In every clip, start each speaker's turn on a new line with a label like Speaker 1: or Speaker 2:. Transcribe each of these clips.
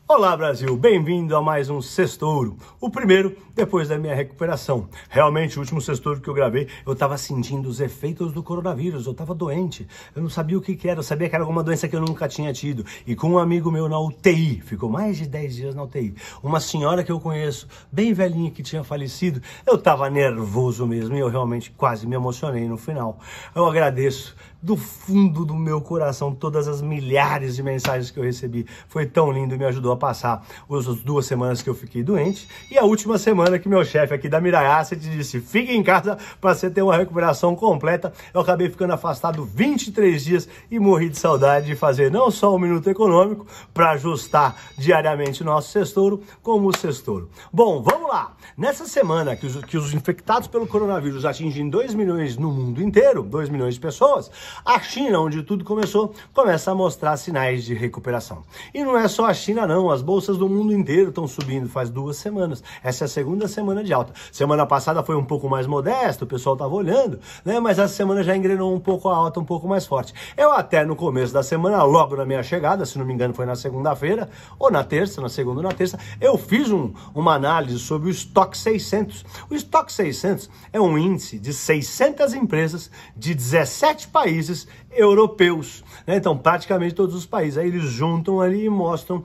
Speaker 1: Olá Brasil, bem-vindo a mais um Sextouro, o primeiro depois da minha recuperação. Realmente, o último Sextouro que eu gravei, eu estava sentindo os efeitos do coronavírus, eu estava doente, eu não sabia o que era, eu sabia que era alguma doença que eu nunca tinha tido. E com um amigo meu na UTI, ficou mais de 10 dias na UTI, uma senhora que eu conheço, bem velhinha que tinha falecido, eu estava nervoso mesmo e eu realmente quase me emocionei no final. Eu agradeço do fundo do meu coração todas as milhares de mensagens que eu recebi, foi tão lindo e me ajudou a passar as 2 semanas que eu fiquei doente e a última semana que meu chefe aqui da Mirai Asset disse, fique em casa para você ter uma recuperação completa. Eu acabei ficando afastado 23 dias e morri de saudade de fazer não só o Minuto Econômico para ajustar diariamente o nosso Sextouro, como o Sextouro. Bom, vamos lá! Nessa semana que os infectados pelo coronavírus atingem 2 milhões no mundo inteiro, 2 milhões de pessoas, a China, onde tudo começou, começa a mostrar sinais de recuperação. E não é só a China não, as bolsas do mundo inteiro estão subindo faz 2 semanas. Essa é a segunda semana de alta. Semana passada foi um pouco mais modesta, o pessoal estava olhando, né? Mas essa semana já engrenou um pouco a alta, um pouco mais forte. Eu até no começo da semana, logo na minha chegada, se não me engano foi na segunda-feira, ou na terça, na segunda ou na terça, eu fiz uma análise sobre o Stock 600. O Stock 600 é um índice de 600 empresas de 17 países europeus, né? Então praticamente todos os países, aí eles juntam ali e mostram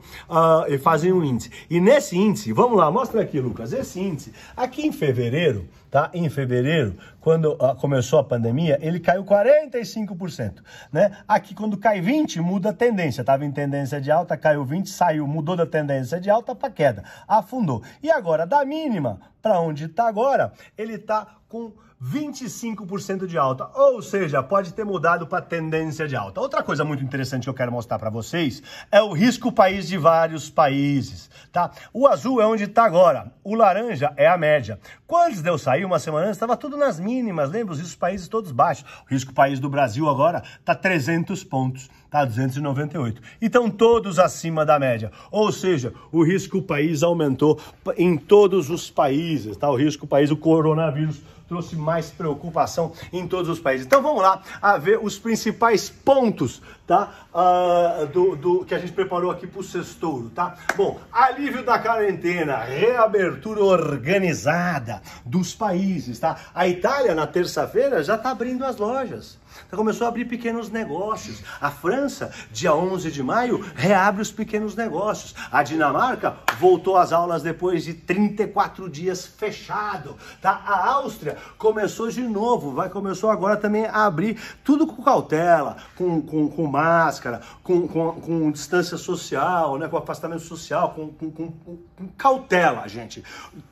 Speaker 1: e fazem um índice, e nesse índice, vamos lá, mostra aqui Lucas, esse índice, aqui em fevereiro, tá? Em fevereiro, quando começou a pandemia, ele caiu 45%, né? Aqui quando cai 20, muda a tendência, estava em tendência de alta, caiu 20, saiu, mudou da tendência de alta para queda, afundou, e agora da mínima para onde está agora, ele está com 25% de alta, ou seja, pode ter mudado para tendência de alta. Outra coisa muito interessante que eu quero mostrar para vocês é o risco país de vários países, tá? O azul é onde está agora, o laranja é a média. Quando de eu sair uma semana antes, estava tudo nas mínimas, lembra? Os riscos países todos baixos. O risco país do Brasil agora está 300 pontos, tá? 298. Então todos acima da média, ou seja, o risco país aumentou em todos os países, tá? O risco país, o coronavírus, trouxe mais preocupação em todos os países. Então vamos lá a ver os principais pontos, tá? Que a gente preparou aqui para o Sextouro, tá? Bom, alívio da quarentena, reabertura organizada dos países, tá? A Itália na terça-feira já está abrindo as lojas. Começou a abrir pequenos negócios. A França, dia 11 de maio, reabre os pequenos negócios. A Dinamarca voltou às aulas depois de 34 dias fechado, tá? A Áustria começou de novo, começou agora também a abrir tudo com cautela, com máscara, com distância social, né? Com afastamento social, com cautela, gente,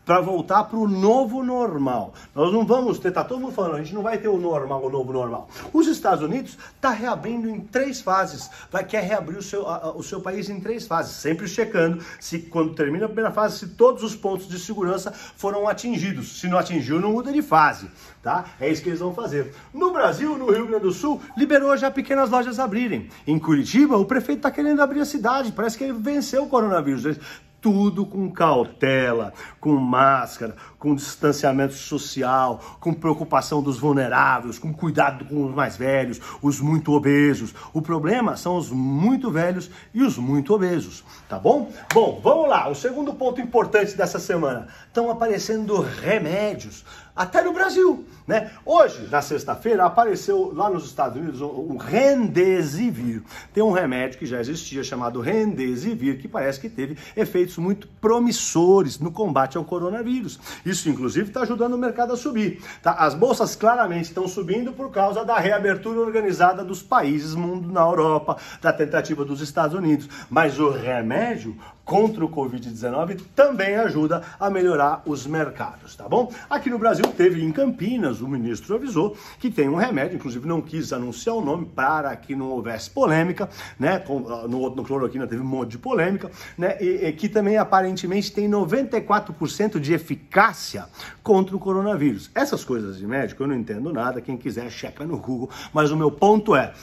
Speaker 1: para voltar para o novo normal. Nós não vamos ter, tá todo mundo falando, a gente não vai ter o normal, o novo normal. Os Estados Unidos está reabrindo em 3 fases, quer reabrir o seu país em 3 fases, sempre checando se quando termina a primeira fase, se todos os pontos de segurança foram atingidos. Se não atingiu, não muda de fase, tá? É isso que eles vão fazer. No Brasil, no Rio Grande do Sul, liberou já pequenas lojas abrirem. Em Curitiba, o prefeito está querendo abrir a cidade, parece que ele venceu o coronavírus. Tudo com cautela, com máscara, com distanciamento social, com preocupação dos vulneráveis, com cuidado com os mais velhos, os muito obesos. O problema são os muito velhos e os muito obesos, tá bom? Bom, vamos lá. O segundo ponto importante dessa semana. Estão aparecendo remédios, até no Brasil, né? Hoje, na sexta-feira, apareceu lá nos Estados Unidos o Remdesivir. Tem um remédio que já existia chamado Remdesivir, que parece que teve efeitos muito promissores no combate ao coronavírus. Isso, inclusive, está ajudando o mercado a subir, tá? As bolsas claramente estão subindo por causa da reabertura organizada dos países mundo na Europa, da tentativa dos Estados Unidos. Mas o remédio contra o Covid-19 também ajuda a melhorar os mercados, tá bom? Aqui no Brasil teve em Campinas, o ministro avisou que tem um remédio, inclusive não quis anunciar o nome para que não houvesse polêmica, né? No cloroquina teve um monte de polêmica, né? E que também aparentemente tem 94% de eficácia contra o coronavírus. Essas coisas de médico eu não entendo nada, quem quiser checa no Google, mas o meu ponto é,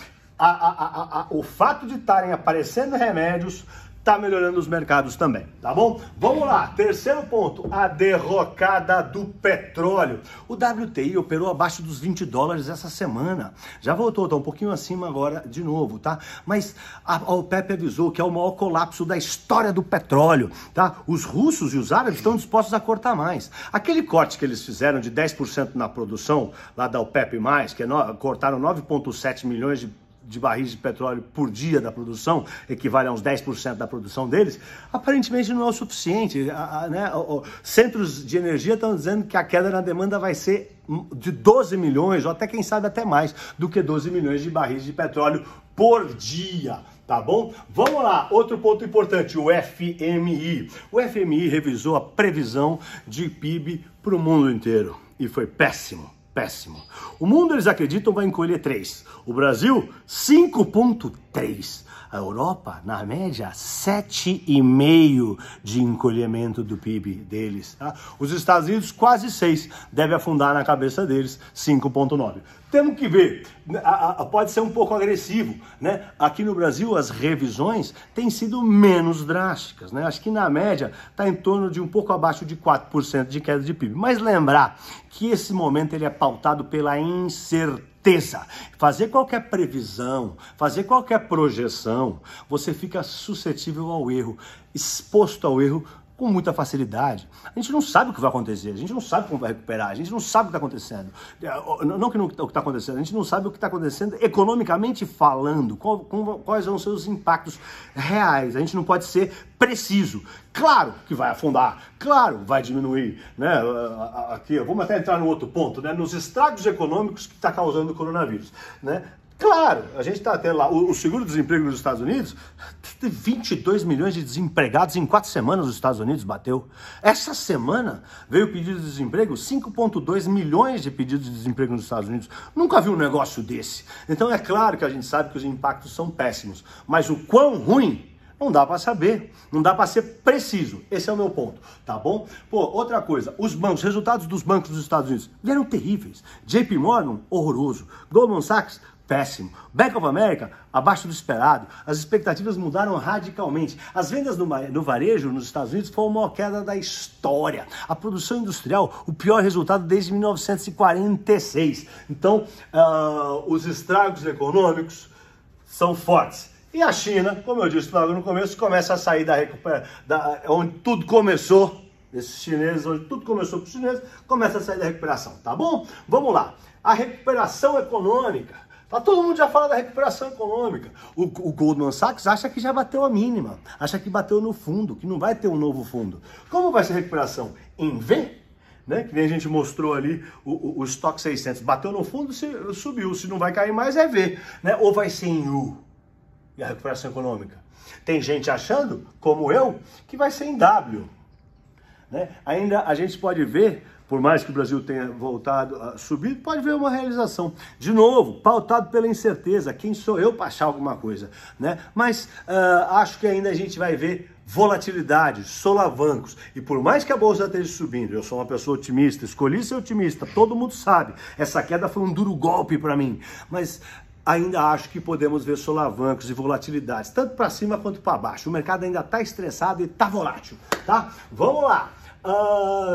Speaker 1: o fato de estarem aparecendo remédios tá melhorando os mercados também, tá bom? Vamos lá, terceiro ponto, a derrocada do petróleo. O WTI operou abaixo dos $20 essa semana, já voltou, tá um pouquinho acima agora de novo, tá? Mas a OPEP avisou que é o maior colapso da história do petróleo, tá? Os russos e os árabes estão dispostos a cortar mais. Aquele corte que eles fizeram de 10% na produção, lá da OPEP+, que cortaram 9,7 milhões de barris de petróleo por dia da produção, equivale a uns 10% da produção deles, aparentemente não é o suficiente. Centros de energia estão dizendo que a queda na demanda vai ser de 12 milhões, ou até quem sabe até mais, do que 12 milhões de barris de petróleo por dia. Tá bom? Vamos lá, outro ponto importante, o FMI. O FMI revisou a previsão de PIB para o mundo inteiro e foi péssimo. Péssimo. O mundo, eles acreditam, vai encolher 3. O Brasil, 5,3. A Europa, na média, 7,5 de encolhimento do PIB deles. Tá? Os Estados Unidos, quase 6. Deve afundar na cabeça deles, 5,9. Temos que ver, pode ser um pouco agressivo, né? Aqui no Brasil as revisões têm sido menos drásticas, né? Acho que na média está em torno de um pouco abaixo de 4% de queda de PIB. Mas lembrar que esse momento ele é pautado pela incerteza. Fazer qualquer previsão, fazer qualquer projeção, você fica suscetível ao erro, exposto ao erro com muita facilidade. A gente não sabe o que vai acontecer, a gente não sabe como vai recuperar, a gente não sabe o que está acontecendo. Não que o que está acontecendo, a gente não sabe o que está acontecendo economicamente falando, quais vão ser os impactos reais. A gente não pode ser preciso. Claro que vai afundar, claro, vai diminuir, né? Aqui, vamos até entrar no outro ponto, né? Nos estragos econômicos que está causando o coronavírus, né? Claro, a gente está tendo lá, o seguro-desemprego nos Estados Unidos, tem 22 milhões de desempregados em 4 semanas nos Estados Unidos, bateu. Essa semana veio o pedido de desemprego, 5,2 milhões de pedidos de desemprego nos Estados Unidos. Nunca vi um negócio desse. Então é claro que a gente sabe que os impactos são péssimos, mas o quão ruim não dá para saber, não dá para ser preciso. Esse é o meu ponto, tá bom? Pô, outra coisa, os resultados dos bancos dos Estados Unidos vieram terríveis. JP Morgan, horroroso. Goldman Sachs, péssimo. Bank of America, abaixo do esperado. As expectativas mudaram radicalmente. As vendas no varejo nos Estados Unidos foram a maior queda da história. A produção industrial, o pior resultado desde 1946. Então, os estragos econômicos são fortes. E a China, como eu disse logo no começo, começa a sair onde tudo começou. Esses chineses, onde tudo começou com os chineses, começa a sair da recuperação, tá bom? Vamos lá. A recuperação econômica. Todo mundo já fala da recuperação econômica. O Goldman Sachs acha que já bateu a mínima, acha que bateu no fundo, que não vai ter um novo fundo. Como vai ser a recuperação? Em V? Né? Que nem a gente mostrou ali o estoque 600. Bateu no fundo, subiu. Se não vai cair mais, é V. Né? Ou vai ser em U? E a recuperação econômica? Tem gente achando, como eu, que vai ser em W. Né? Ainda a gente pode ver, por mais que o Brasil tenha voltado a subir, pode ver uma realização. De novo, pautado pela incerteza. Quem sou eu para achar alguma coisa? Né? Mas acho que ainda a gente vai ver volatilidade, solavancos. E por mais que a bolsa esteja subindo, eu sou uma pessoa otimista, escolhi ser otimista, todo mundo sabe. Essa queda foi um duro golpe para mim. Mas ainda acho que podemos ver solavancos e volatilidades, tanto para cima quanto para baixo. O mercado ainda está estressado e está volátil, tá? Vamos lá.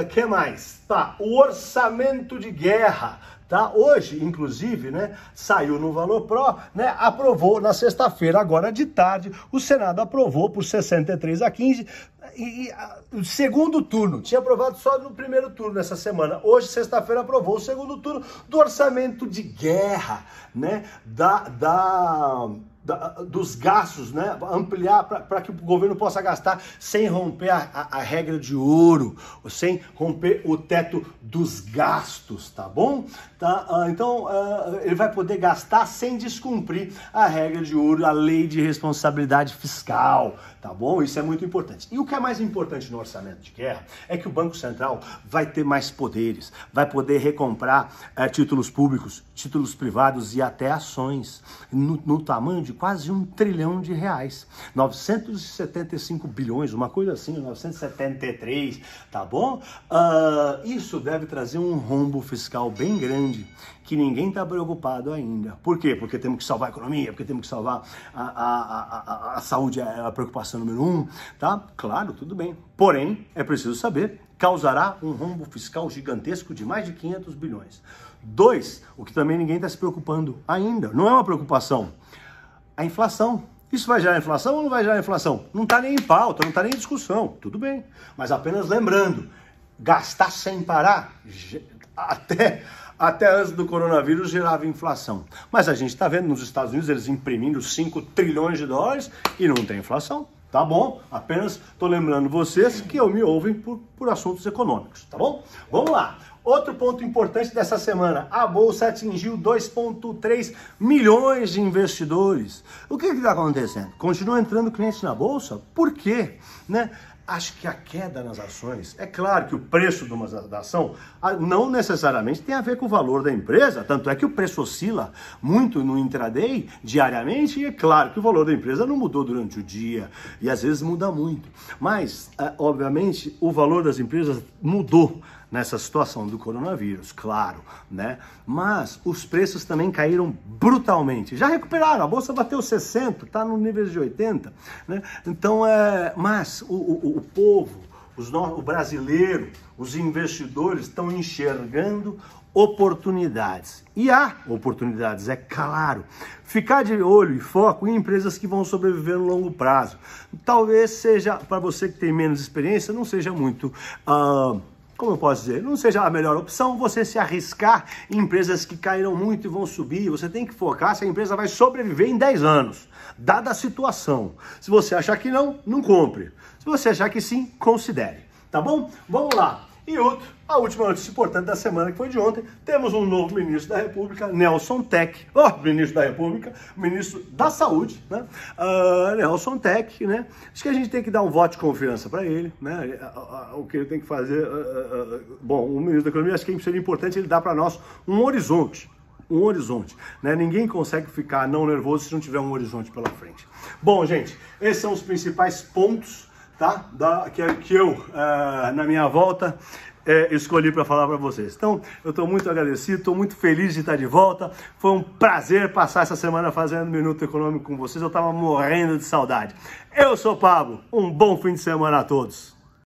Speaker 1: Que mais? Tá, o orçamento de guerra, tá? Hoje, inclusive, né, saiu no Valor Pro, né, aprovou na sexta-feira, agora de tarde, o Senado aprovou por 63-15, e o segundo turno, tinha aprovado só no primeiro turno nessa semana, hoje, sexta-feira, aprovou o segundo turno do orçamento de guerra, né, dos gastos, né? Ampliar para que o governo possa gastar sem romper a regra de ouro, sem romper o teto dos gastos, tá bom? Tá? Então, ele vai poder gastar sem descumprir a regra de ouro, a lei de responsabilidade fiscal, tá bom? Isso é muito importante. E o que é mais importante no orçamento de guerra é que o Banco Central vai ter mais poderes, vai poder recomprar títulos públicos, títulos privados e até ações, no tamanho de quase R$1 trilhão. 975 bilhões, uma coisa assim, 973, tá bom? Isso deve trazer um rombo fiscal bem grande, que ninguém está preocupado ainda. Por quê? Porque temos que salvar a economia, porque temos que salvar a saúde, é a preocupação número 1, tá? Claro, tudo bem. Porém, é preciso saber, causará um rombo fiscal gigantesco de mais de 500 bilhões. 2, o que também ninguém está se preocupando ainda, não é uma preocupação, a inflação. Isso vai gerar inflação ou não vai gerar inflação? Não está nem em pauta, não está nem em discussão, tudo bem. Mas apenas lembrando, gastar sem parar, até antes do coronavírus gerava inflação. Mas a gente está vendo nos Estados Unidos eles imprimindo 5 trilhões de dólares e não tem inflação. Tá bom? Apenas estou lembrando vocês que me ouvem por assuntos econômicos, tá bom? Vamos lá. Outro ponto importante dessa semana, a Bolsa atingiu 2,3 milhões de investidores. O que está acontecendo? Continua entrando clientes na Bolsa? Por quê? Né? Acho que a queda nas ações, é claro que o preço da ação não necessariamente tem a ver com o valor da empresa, tanto é que o preço oscila muito no intraday, diariamente, e é claro que o valor da empresa não mudou durante o dia, e às vezes muda muito. Mas, obviamente, o valor das empresas mudou nessa situação do coronavírus, claro, né? Mas os preços também caíram brutalmente. Já recuperaram, a bolsa bateu 60, está no nível de 80, né? Então, mas o povo, o brasileiro, os investidores estão enxergando oportunidades. E há oportunidades, é claro. Ficar de olho e foco em empresas que vão sobreviver no longo prazo. Talvez seja, para você que tem menos experiência, não seja muito... como eu posso dizer, não seja a melhor opção você se arriscar em empresas que caíram muito e vão subir. Você tem que focar se a empresa vai sobreviver em 10 anos, dada a situação. Se você achar que não, não compre. Se você achar que sim, considere. Tá bom? Vamos lá. E a última notícia importante da semana, que foi de ontem, temos um novo ministro da República, Nelson Tech, ministro da República, ministro da Saúde, né? Nelson Tech, né? Acho que a gente tem que dar um voto de confiança para ele, né? O que ele tem que fazer, bom, o ministro da Economia, acho que seria importante ele dar para nós um horizonte, né? Ninguém consegue ficar não nervoso se não tiver um horizonte pela frente. Bom, gente, esses são os principais pontos, tá? Que eu, na minha volta, escolhi para falar para vocês. Então, eu estou muito agradecido, estou muito feliz de estar de volta. Foi um prazer passar essa semana fazendo Minuto Econômico com vocês. Eu estava morrendo de saudade. Eu sou o Pablo. Um bom fim de semana a todos.